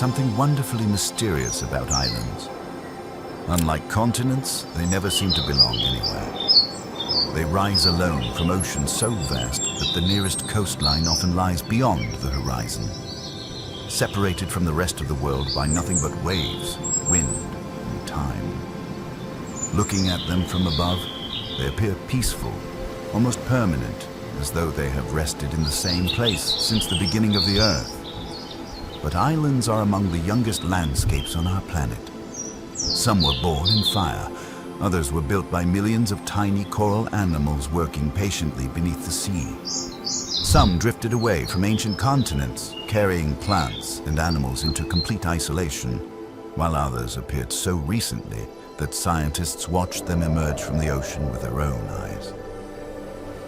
something wonderfully mysterious about islands. Unlike continents, they never seem to belong anywhere. They rise alone from oceans so vast that the nearest coastline often lies beyond the horizon, separated from the rest of the world by nothing but waves, wind, and time. Looking at them from above, they appear peaceful, almost permanent, as though they have rested in the same place since the beginning of the earth. But islands are among the youngest landscapes on our planet. Some were born in fire, others were built by millions of tiny coral animals working patiently beneath the sea. Some drifted away from ancient continents, carrying plants and animals into complete isolation, while others appeared so recently that scientists watched them emerge from the ocean with their own eyes.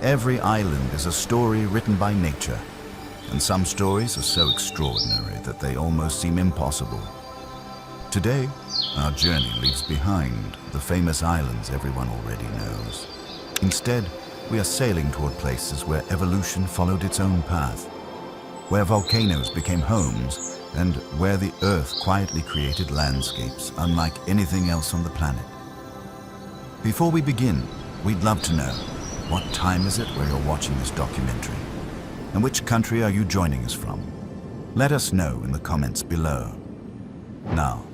Every island is a story written by nature, and some stories are so extraordinary that they almost seem impossible. Today, our journey leaves behind the famous islands everyone already knows. Instead, we are sailing toward places where evolution followed its own path, where volcanoes became homes, and where the Earth quietly created landscapes unlike anything else on the planet. Before we begin, we'd love to know, what time is it where you're watching this documentary? And which country are you joining us from? Let us know in the comments below. Now,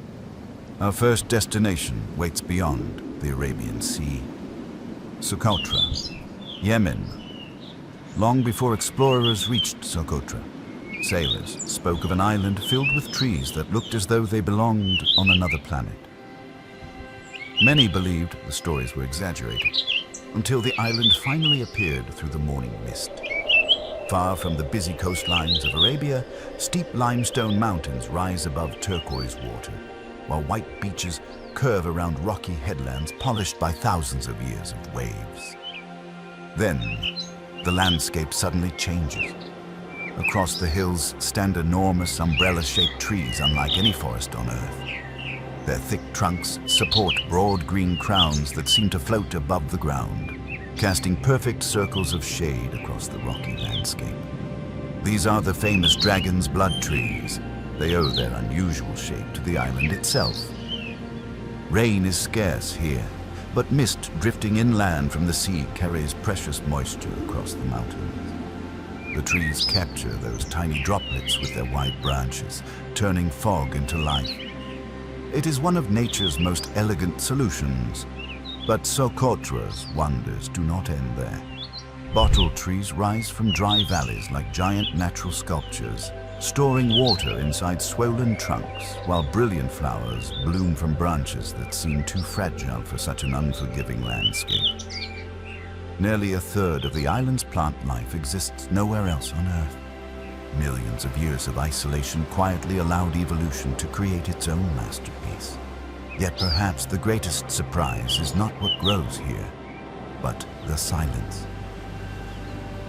our first destination waits beyond the Arabian Sea. Socotra, Yemen. Long before explorers reached Socotra, sailors spoke of an island filled with trees that looked as though they belonged on another planet. Many believed the stories were exaggerated, until the island finally appeared through the morning mist. Far from the busy coastlines of Arabia, steep limestone mountains rise above turquoise water, while white beaches curve around rocky headlands polished by thousands of years of waves. Then, the landscape suddenly changes. Across the hills stand enormous umbrella-shaped trees unlike any forest on Earth. Their thick trunks support broad green crowns that seem to float above the ground, casting perfect circles of shade across the rocky landscape. These are the famous dragon's blood trees. They owe their unusual shape to the island itself. Rain is scarce here, but mist drifting inland from the sea carries precious moisture across the mountains. The trees capture those tiny droplets with their wide branches, turning fog into life. It is one of nature's most elegant solutions, but Socotra's wonders do not end there. Bottle trees rise from dry valleys like giant natural sculptures, storing water inside swollen trunks, while brilliant flowers bloom from branches that seem too fragile for such an unforgiving landscape. Nearly a third of the island's plant life exists nowhere else on Earth. Millions of years of isolation quietly allowed evolution to create its own masterpiece. Yet perhaps the greatest surprise is not what grows here, but the silence.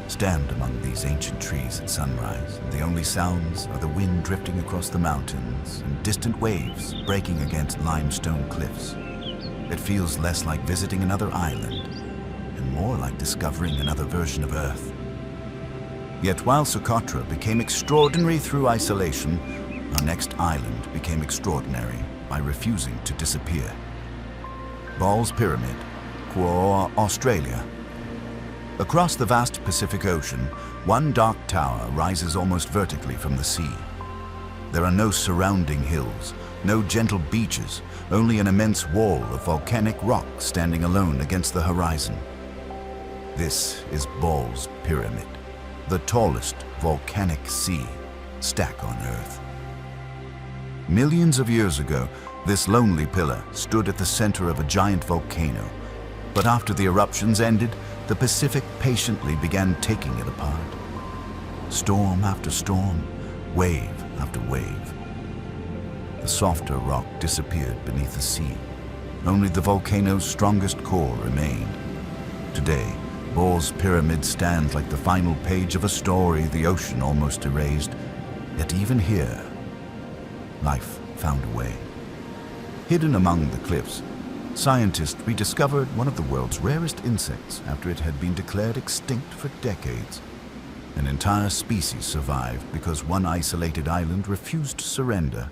Stand among these ancient trees at sunrise, and the only sounds are the wind drifting across the mountains and distant waves breaking against limestone cliffs. It feels less like visiting another island, and more like discovering another version of Earth. Yet while Socotra became extraordinary through isolation, our next island became extraordinary by refusing to disappear. Ball's Pyramid, Quora, Australia. Across the vast Pacific Ocean, one dark tower rises almost vertically from the sea. There are no surrounding hills, no gentle beaches, only an immense wall of volcanic rock standing alone against the horizon. This is Ball's Pyramid, the tallest volcanic sea stack on Earth. Millions of years ago, this lonely pillar stood at the center of a giant volcano. But after the eruptions ended, the Pacific patiently began taking it apart. Storm after storm, wave after wave. The softer rock disappeared beneath the sea. Only the volcano's strongest core remained. Today, Ball's Pyramid stands like the final page of a story the ocean almost erased. Yet even here, life found a way. Hidden among the cliffs, scientists rediscovered one of the world's rarest insects after it had been declared extinct for decades. An entire species survived because one isolated island refused to surrender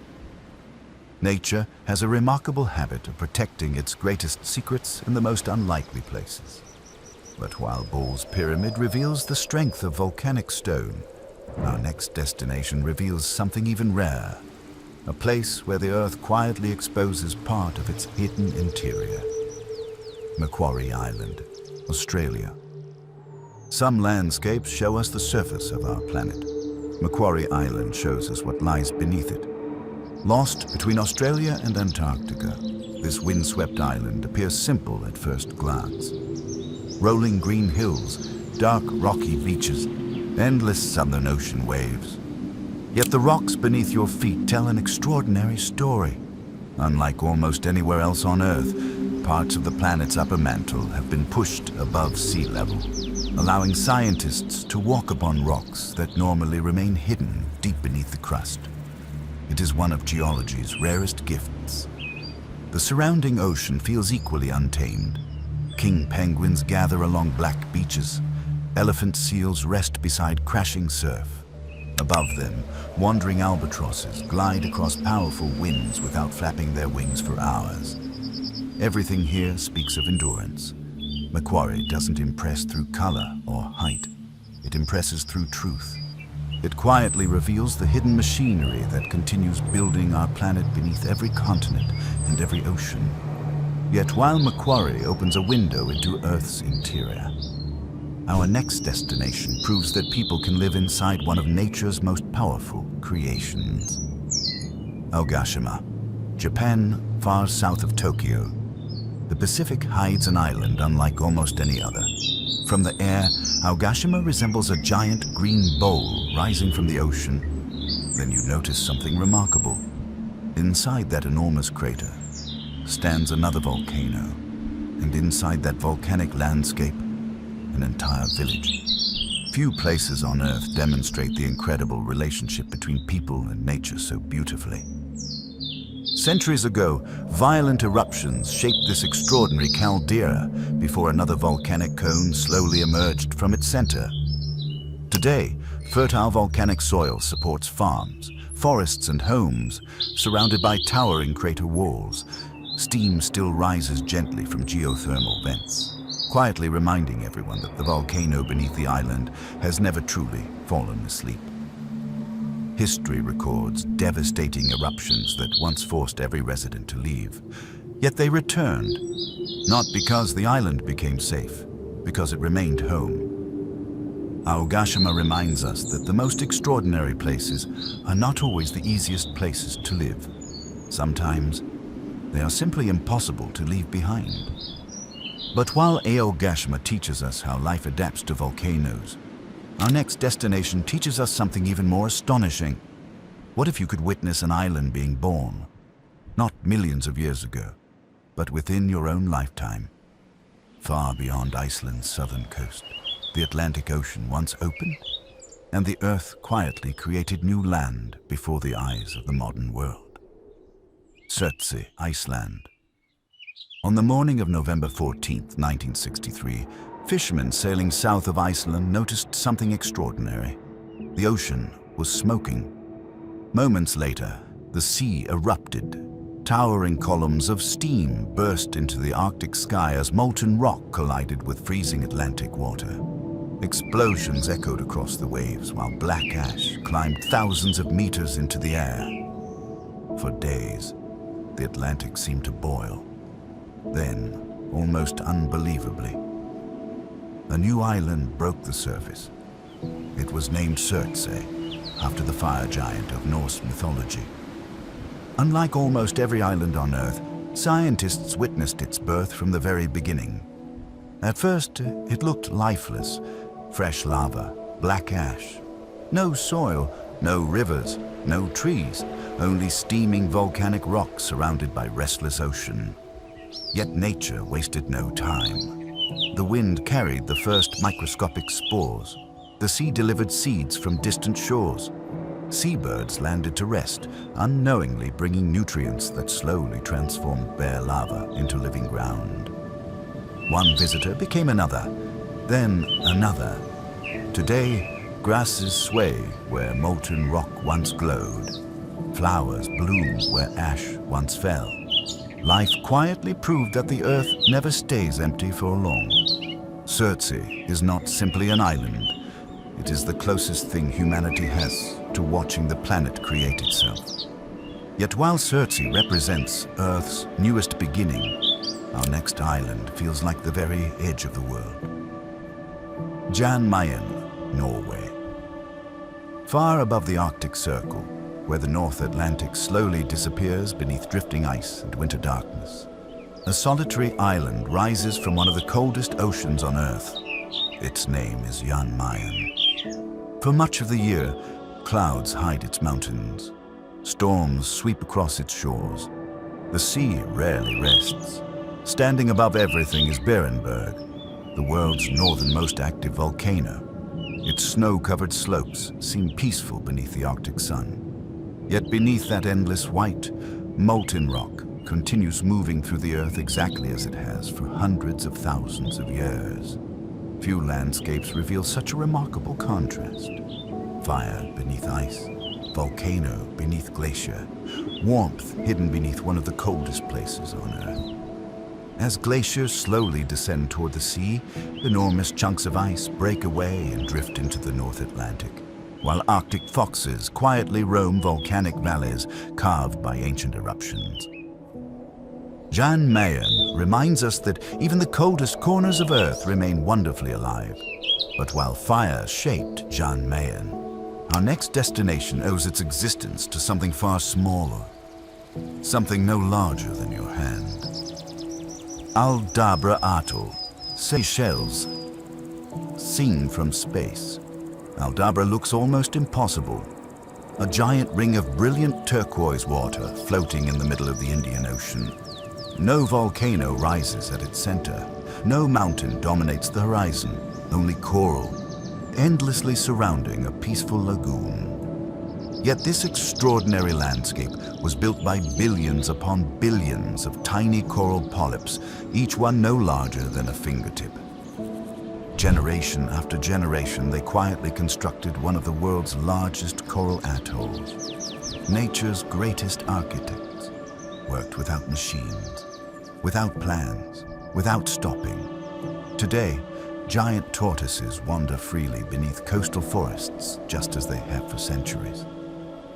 Nature has a remarkable habit of protecting its greatest secrets in the most unlikely places. But while Ball's Pyramid reveals the strength of volcanic stone, our next destination reveals something even rarer, a place where the Earth quietly exposes part of its hidden interior. Macquarie Island, Australia. Some landscapes show us the surface of our planet. Macquarie Island shows us what lies beneath it. Lost between Australia and Antarctica, this windswept island appears simple at first glance. Rolling green hills, dark rocky beaches, endless Southern Ocean waves. Yet the rocks beneath your feet tell an extraordinary story. Unlike almost anywhere else on Earth, parts of the planet's upper mantle have been pushed above sea level, allowing scientists to walk upon rocks that normally remain hidden deep beneath the crust. It is one of geology's rarest gifts. The surrounding ocean feels equally untamed. King penguins gather along black beaches. Elephant seals rest beside crashing surf. Above them, wandering albatrosses glide across powerful winds without flapping their wings for hours. Everything here speaks of endurance. Macquarie doesn't impress through color or height. It impresses through truth. It quietly reveals the hidden machinery that continues building our planet beneath every continent and every ocean. Yet while Macquarie opens a window into Earth's interior, our next destination proves that people can live inside one of nature's most powerful creations. Aogashima, Japan, far south of Tokyo. The Pacific hides an island unlike almost any other. From the air, Aogashima resembles a giant green bowl rising from the ocean. Then you notice something remarkable. Inside that enormous crater stands another volcano, and inside that volcanic landscape, an entire village. Few places on Earth demonstrate the incredible relationship between people and nature so beautifully. Centuries ago, violent eruptions shaped this extraordinary caldera before another volcanic cone slowly emerged from its center. Today, fertile volcanic soil supports farms, forests and homes, surrounded by towering crater walls. Steam still rises gently from geothermal vents, quietly reminding everyone that the volcano beneath the island has never truly fallen asleep. History records devastating eruptions that once forced every resident to leave. Yet they returned, not because the island became safe, because it remained home. Aogashima reminds us that the most extraordinary places are not always the easiest places to live. Sometimes, they are simply impossible to leave behind. But while Aogashima teaches us how life adapts to volcanoes, our next destination teaches us something even more astonishing. What if you could witness an island being born? Not millions of years ago, but within your own lifetime. Far beyond Iceland's southern coast, the Atlantic Ocean once opened, and the Earth quietly created new land before the eyes of the modern world. Surtsey, Iceland. On the morning of November 14, 1963, fishermen sailing south of Iceland noticed something extraordinary. The ocean was smoking. Moments later, the sea erupted. Towering columns of steam burst into the Arctic sky as molten rock collided with freezing Atlantic water. Explosions echoed across the waves while black ash climbed thousands of meters into the air. For days, the Atlantic seemed to boil. Then, almost unbelievably, a new island broke the surface. It was named Surtsey, after the fire giant of Norse mythology. Unlike almost every island on Earth, scientists witnessed its birth from the very beginning. At first, it looked lifeless. Fresh lava, black ash. No soil, no rivers, no trees, only steaming volcanic rocks surrounded by restless ocean. Yet nature wasted no time. The wind carried the first microscopic spores. The sea delivered seeds from distant shores. Seabirds landed to rest, unknowingly bringing nutrients that slowly transformed bare lava into living ground. One visitor became another, then another. Today, grasses sway where molten rock once glowed. Flowers bloom where ash once fell. Life quietly proved that the earth never stays empty for long. Surtsey is not simply an island. It is the closest thing humanity has to watching the planet create itself. Yet while Surtsey represents Earth's newest beginning, our next island feels like the very edge of the world. Jan Mayen, Norway. Far above the Arctic Circle, where the North Atlantic slowly disappears beneath drifting ice and winter darkness, a solitary island rises from one of the coldest oceans on Earth. Its name is Jan Mayen. For much of the year, clouds hide its mountains. Storms sweep across its shores. The sea rarely rests. Standing above everything is Berenberg, the world's northernmost active volcano. Its snow-covered slopes seem peaceful beneath the Arctic sun. Yet beneath that endless white, molten rock continues moving through the earth exactly as it has for hundreds of thousands of years. Few landscapes reveal such a remarkable contrast. Fire beneath ice, volcano beneath glacier, warmth hidden beneath one of the coldest places on Earth. As glaciers slowly descend toward the sea, enormous chunks of ice break away and drift into the North Atlantic, while Arctic foxes quietly roam volcanic valleys carved by ancient eruptions. Jan Mayen reminds us that even the coldest corners of Earth remain wonderfully alive. But while fire shaped Jan Mayen, our next destination owes its existence to something far smaller, something no larger than your hand. Aldabra Atoll, Seychelles. Seen from space, Aldabra looks almost impossible. A giant ring of brilliant turquoise water floating in the middle of the Indian Ocean. No volcano rises at its center. No mountain dominates the horizon. Only coral, endlessly surrounding a peaceful lagoon. Yet this extraordinary landscape was built by billions upon billions of tiny coral polyps, each one no larger than a fingertip. Generation after generation, they quietly constructed one of the world's largest coral atolls. Nature's greatest architects worked without machines, without plans, without stopping. Today, giant tortoises wander freely beneath coastal forests just as they have for centuries.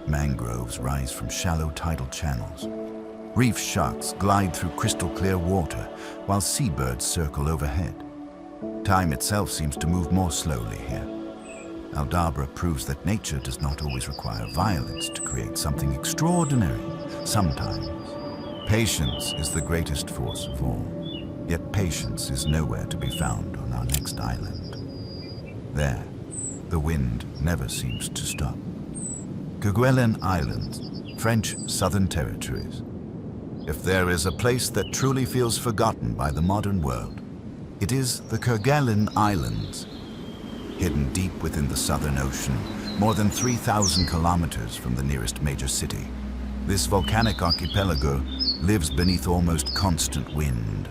Mangroves rise from shallow tidal channels. Reef sharks glide through crystal clear water while seabirds circle overhead. Time itself seems to move more slowly here. Aldabra proves that nature does not always require violence to create something extraordinary. Sometimes, patience is the greatest force of all. Yet patience is nowhere to be found on our next island. There, the wind never seems to stop. Kerguelen Islands, French Southern Territories. If there is a place that truly feels forgotten by the modern world, it is the Kerguelen Islands. Hidden deep within the Southern Ocean, more than 3,000 kilometers from the nearest major city, this volcanic archipelago lives beneath almost constant wind.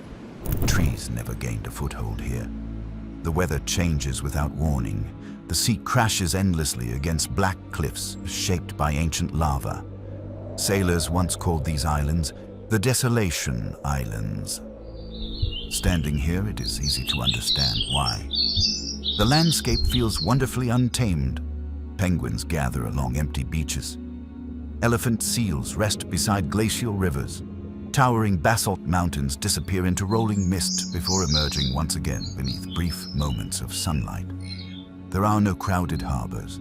Trees never gained a foothold here. The weather changes without warning. The sea crashes endlessly against black cliffs shaped by ancient lava. Sailors once called these islands the Desolation Islands. Standing here, it is easy to understand why. The landscape feels wonderfully untamed. Penguins gather along empty beaches. Elephant seals rest beside glacial rivers. Towering basalt mountains disappear into rolling mist before emerging once again beneath brief moments of sunlight. There are no crowded harbors,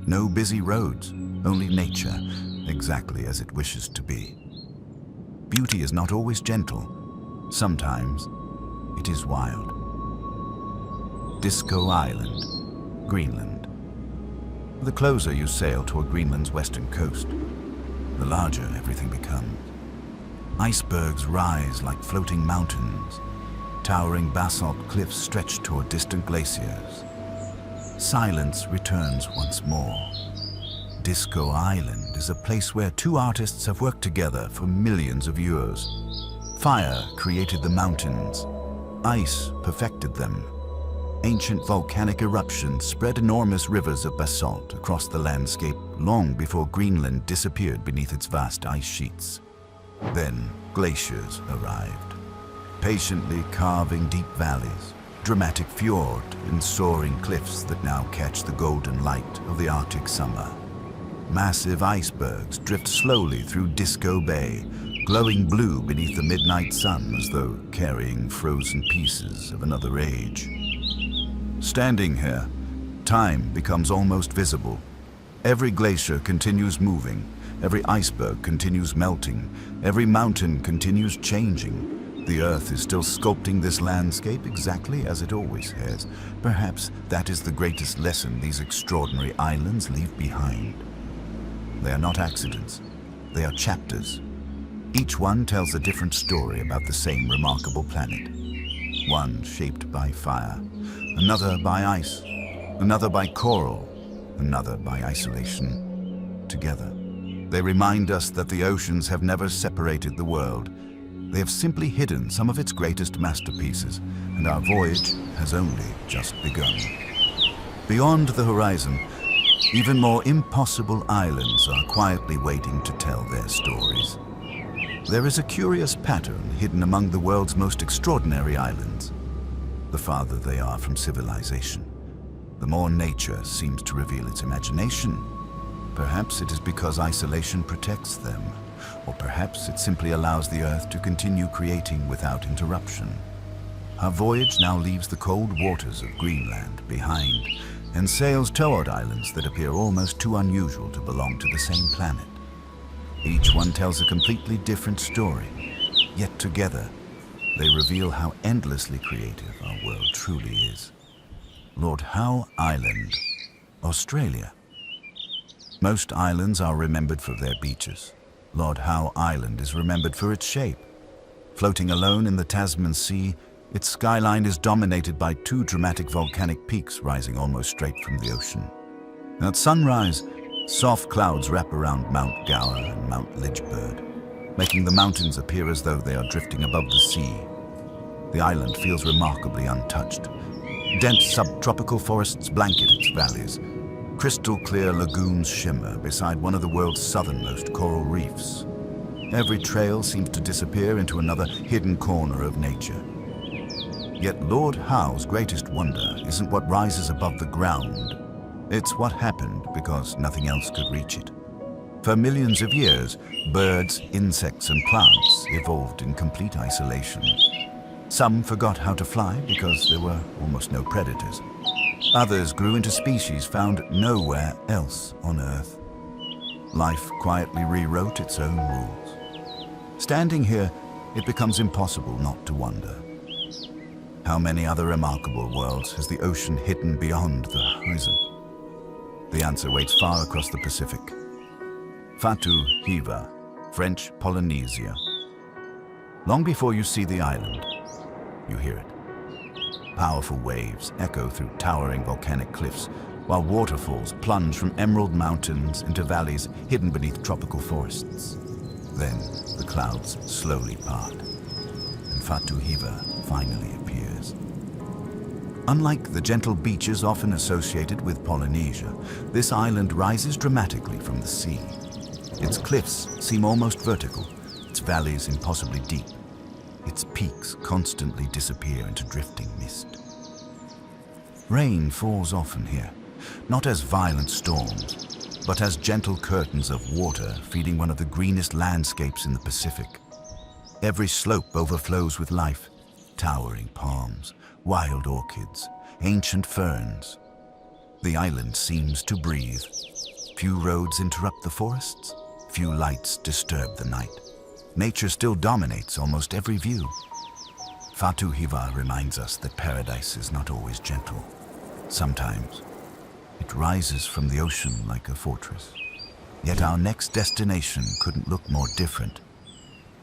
no busy roads, only nature, exactly as it wishes to be. Beauty is not always gentle. Sometimes it is wild. Disco Island, Greenland. The closer you sail toward Greenland's western coast, the larger everything becomes. Icebergs rise like floating mountains. Towering basalt cliffs stretch toward distant glaciers. Silence returns once more. Disco Island is a place where two artists have worked together for millions of years. Fire created the mountains. Ice perfected them. ancient volcanic eruptions spread enormous rivers of basalt across the landscape long before Greenland disappeared beneath its vast ice sheets. Then glaciers arrived, patiently carving deep valleys, dramatic fjord and soaring cliffs that now catch the golden light of the Arctic summer. Massive icebergs drift slowly through Disco Bay, glowing blue beneath the midnight sun as though carrying frozen pieces of another age. Standing here, time becomes almost visible. Every glacier continues moving, every iceberg continues melting, every mountain continues changing. The Earth is still sculpting this landscape exactly as it always has. Perhaps that is the greatest lesson these extraordinary islands leave behind. They are not accidents, they are chapters. Each one tells a different story about the same remarkable planet. One shaped by fire, another by ice, another by coral, another by isolation. Together, they remind us that the oceans have never separated the world. They have simply hidden some of its greatest masterpieces, and our voyage has only just begun. Beyond the horizon, even more impossible islands are quietly waiting to tell their stories. There is a curious pattern hidden among the world's most extraordinary islands. The farther they are from civilization, the more nature seems to reveal its imagination. Perhaps it is because isolation protects them, or perhaps it simply allows the Earth to continue creating without interruption. Our voyage now leaves the cold waters of Greenland behind and sails toward islands that appear almost too unusual to belong to the same planet. Each one tells a completely different story, yet together they reveal how endlessly creative our world truly is. Lord Howe Island, Australia. Most islands are remembered for their beaches. Lord Howe Island is remembered for its shape. Floating alone in the Tasman Sea, its skyline is dominated by two dramatic volcanic peaks rising almost straight from the ocean. At sunrise, soft clouds wrap around Mount Gower and Mount Lidgebird, making the mountains appear as though they are drifting above the sea. The island feels remarkably untouched. Dense subtropical forests blanket its valleys. Crystal-clear lagoons shimmer beside one of the world's southernmost coral reefs. Every trail seems to disappear into another hidden corner of nature. Yet Lord Howe's greatest wonder isn't what rises above the ground. It's what happened because nothing else could reach it. For millions of years, birds, insects, and plants evolved in complete isolation. Some forgot how to fly because there were almost no predators. Others grew into species found nowhere else on Earth. Life quietly rewrote its own rules. Standing here, it becomes impossible not to wonder. How many other remarkable worlds has the ocean hidden beyond the horizon? The answer waits far across the Pacific. Fatu Hiva, French Polynesia. Long before you see the island, you hear it. Powerful waves echo through towering volcanic cliffs, while waterfalls plunge from emerald mountains into valleys hidden beneath tropical forests. Then the clouds slowly part, and Fatu Hiva finally appears. Unlike the gentle beaches often associated with Polynesia, this island rises dramatically from the sea. Its cliffs seem almost vertical, its valleys impossibly deep. Its peaks constantly disappear into drifting mist. Rain falls often here, not as violent storms, but as gentle curtains of water feeding one of the greenest landscapes in the Pacific. Every slope overflows with life, towering palms, wild orchids, ancient ferns. The island seems to breathe. Few roads interrupt the forests, few lights disturb the night. Nature still dominates almost every view. Fatu Hiva reminds us that paradise is not always gentle. Sometimes it rises from the ocean like a fortress. Yet our next destination couldn't look more different.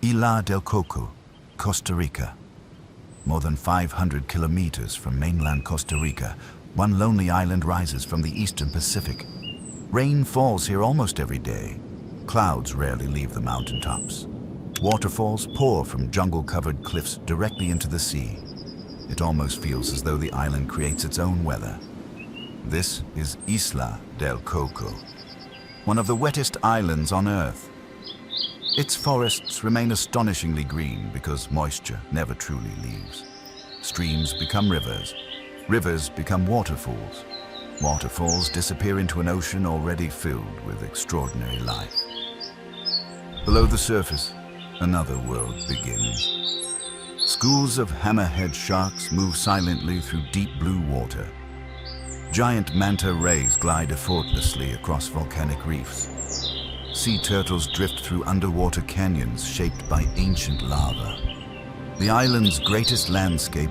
Isla del Coco, Costa Rica. More than 500 kilometers from mainland Costa Rica, one lonely island rises from the eastern Pacific. Rain falls here almost every day. Clouds rarely leave the mountaintops. Waterfalls pour from jungle-covered cliffs directly into the sea. It almost feels as though the island creates its own weather. This is Isla del Coco, one of the wettest islands on Earth. Its forests remain astonishingly green because moisture never truly leaves. Streams become rivers, rivers become waterfalls. Waterfalls disappear into an ocean already filled with extraordinary life. Below the surface, another world begins. Schools of hammerhead sharks move silently through deep blue water. Giant manta rays glide effortlessly across volcanic reefs. Sea turtles drift through underwater canyons shaped by ancient lava. The island's greatest landscape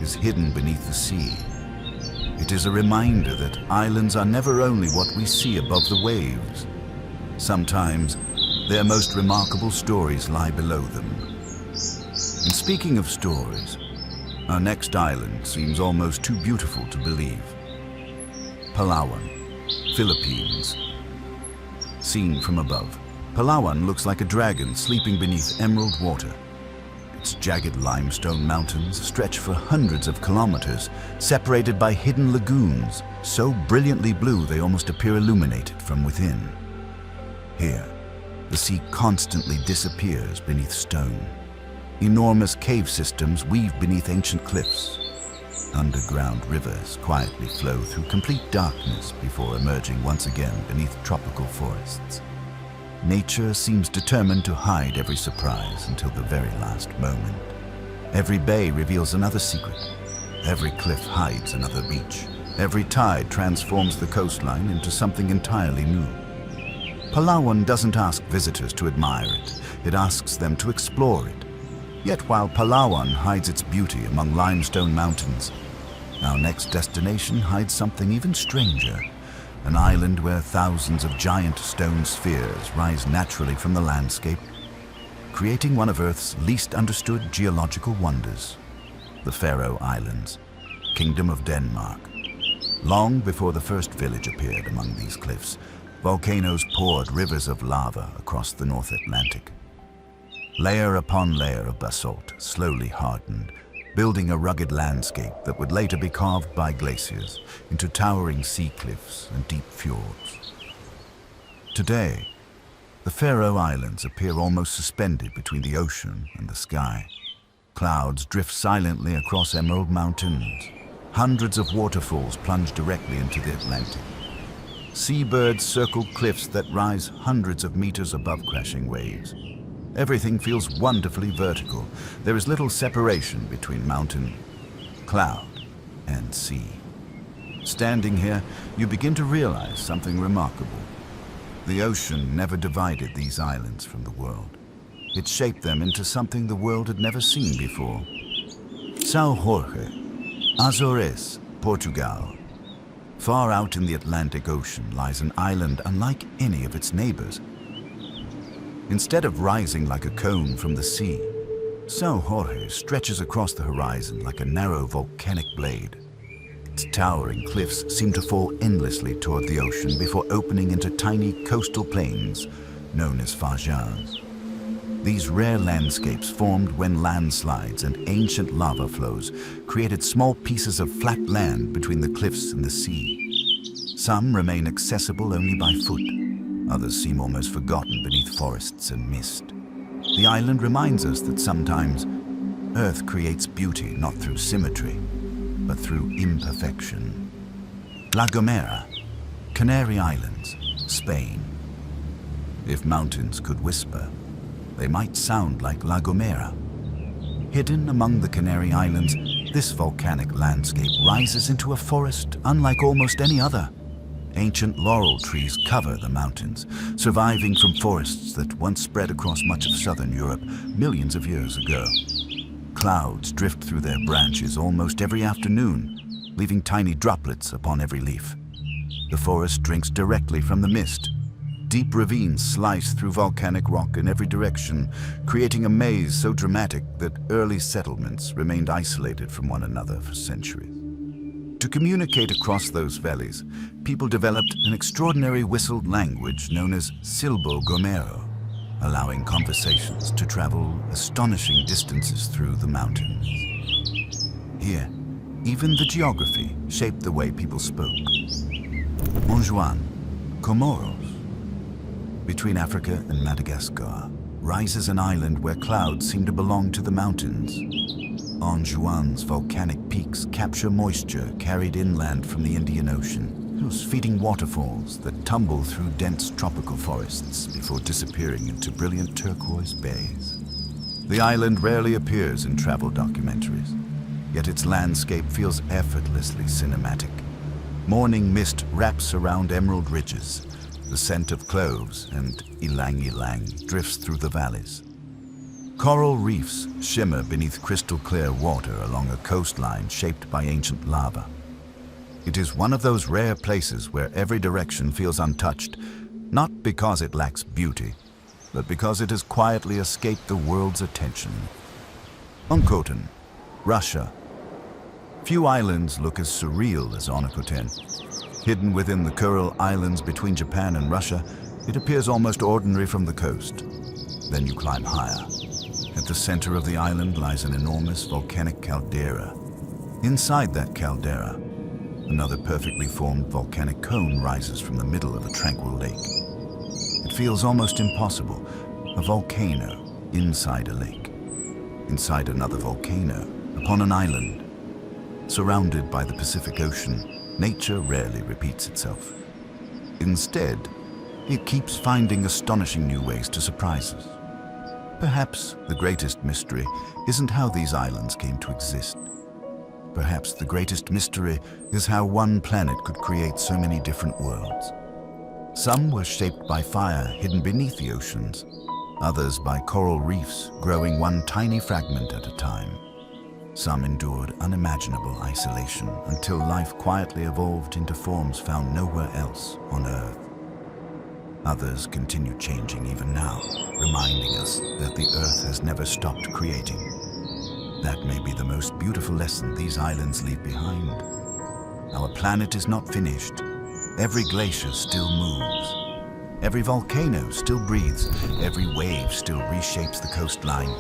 is hidden beneath the sea. It is a reminder that islands are never only what we see above the waves. Sometimes, their most remarkable stories lie below them. And speaking of stories, our next island seems almost too beautiful to believe. Palawan, Philippines. Seen from above, Palawan looks like a dragon sleeping beneath emerald water. Its jagged limestone mountains stretch for hundreds of kilometers, separated by hidden lagoons, so brilliantly blue they almost appear illuminated from within. Here, the sea constantly disappears beneath stone. Enormous cave systems weave beneath ancient cliffs. Underground rivers quietly flow through complete darkness before emerging once again beneath tropical forests. Nature seems determined to hide every surprise until the very last moment. Every bay reveals another secret. Every cliff hides another beach. Every tide transforms the coastline into something entirely new. Palawan doesn't ask visitors to admire it. It asks them to explore it. Yet while Palawan hides its beauty among limestone mountains, our next destination hides something even stranger. An island where thousands of giant stone spheres rise naturally from the landscape, creating one of Earth's least understood geological wonders. The Faroe Islands, Kingdom of Denmark. Long before the first village appeared among these cliffs, volcanoes poured rivers of lava across the North Atlantic. Layer upon layer of basalt slowly hardened, building a rugged landscape that would later be carved by glaciers into towering sea cliffs and deep fjords. Today, the Faroe Islands appear almost suspended between the ocean and the sky. Clouds drift silently across emerald mountains. Hundreds of waterfalls plunge directly into the Atlantic. Seabirds circle cliffs that rise hundreds of meters above crashing waves. Everything feels wonderfully vertical. There is little separation between mountain, cloud, and sea. Standing here, you begin to realize something remarkable. The ocean never divided these islands from the world. It shaped them into something the world had never seen before. São Jorge, Azores, Portugal. Far out in the Atlantic Ocean lies an island unlike any of its neighbors. Instead of rising like a cone from the sea, São Jorge stretches across the horizon like a narrow volcanic blade. Its towering cliffs seem to fall endlessly toward the ocean before opening into tiny coastal plains known as fajas. These rare landscapes formed when landslides and ancient lava flows created small pieces of flat land between the cliffs and the sea. Some remain accessible only by foot. Others seem almost forgotten beneath forests and mist. The island reminds us that sometimes Earth creates beauty not through symmetry, but through imperfection. La Gomera, Canary Islands, Spain. If mountains could whisper, they might sound like La Gomera. Hidden among the Canary Islands, this volcanic landscape rises into a forest unlike almost any other. Ancient laurel trees cover the mountains, surviving from forests that once spread across much of southern Europe millions of years ago. Clouds drift through their branches almost every afternoon, leaving tiny droplets upon every leaf. The forest drinks directly from the mist. Deep ravines slice through volcanic rock in every direction, creating a maze so dramatic that early settlements remained isolated from one another for centuries. To communicate across those valleys, people developed an extraordinary whistled language known as Silbo Gomero, allowing conversations to travel astonishing distances through the mountains. Here, even the geography shaped the way people spoke. Anjouan, Comoros. Between Africa and Madagascar rises an island where clouds seem to belong to the mountains. Anjouan's volcanic peaks capture moisture carried inland from the Indian Ocean, those feeding waterfalls that tumble through dense tropical forests before disappearing into brilliant turquoise bays. The island rarely appears in travel documentaries, yet its landscape feels effortlessly cinematic. Morning mist wraps around emerald ridges. The scent of cloves and ylang-ylang drifts through the valleys. Coral reefs shimmer beneath crystal-clear water along a coastline shaped by ancient lava. It is one of those rare places where every direction feels untouched, not because it lacks beauty, but because it has quietly escaped the world's attention. Onkoten, Russia. Few islands look as surreal as Onkoten. Hidden within the Kuril Islands between Japan and Russia, it appears almost ordinary from the coast. Then you climb higher. At the center of the island lies an enormous volcanic caldera. Inside that caldera, another perfectly formed volcanic cone rises from the middle of a tranquil lake. It feels almost impossible, a volcano inside a lake, inside another volcano, upon an island. Surrounded by the Pacific Ocean, nature rarely repeats itself. Instead, it keeps finding astonishing new ways to surprise us. Perhaps the greatest mystery isn't how these islands came to exist. Perhaps the greatest mystery is how one planet could create so many different worlds. Some were shaped by fire hidden beneath the oceans, others by coral reefs growing one tiny fragment at a time. Some endured unimaginable isolation until life quietly evolved into forms found nowhere else on Earth. Others continue changing even now, reminding us that the Earth has never stopped creating. That may be the most beautiful lesson these islands leave behind. Our planet is not finished. Every glacier still moves. Every volcano still breathes. Every wave still reshapes the coastline.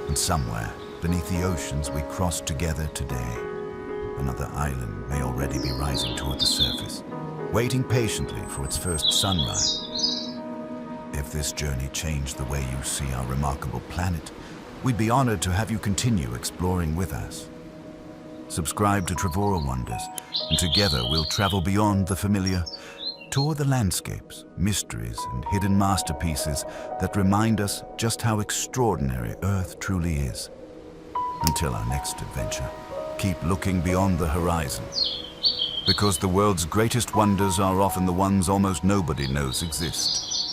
And somewhere, beneath the oceans we cross together today, another island may already be rising toward the surface, waiting patiently for its first sunrise. If this journey changed the way you see our remarkable planet, we'd be honored to have you continue exploring with us. Subscribe to Travora Wonders, and together we'll travel beyond the familiar, tour the landscapes, mysteries, and hidden masterpieces that remind us just how extraordinary Earth truly is. Until our next adventure, keep looking beyond the horizon, because the world's greatest wonders are often the ones almost nobody knows exist.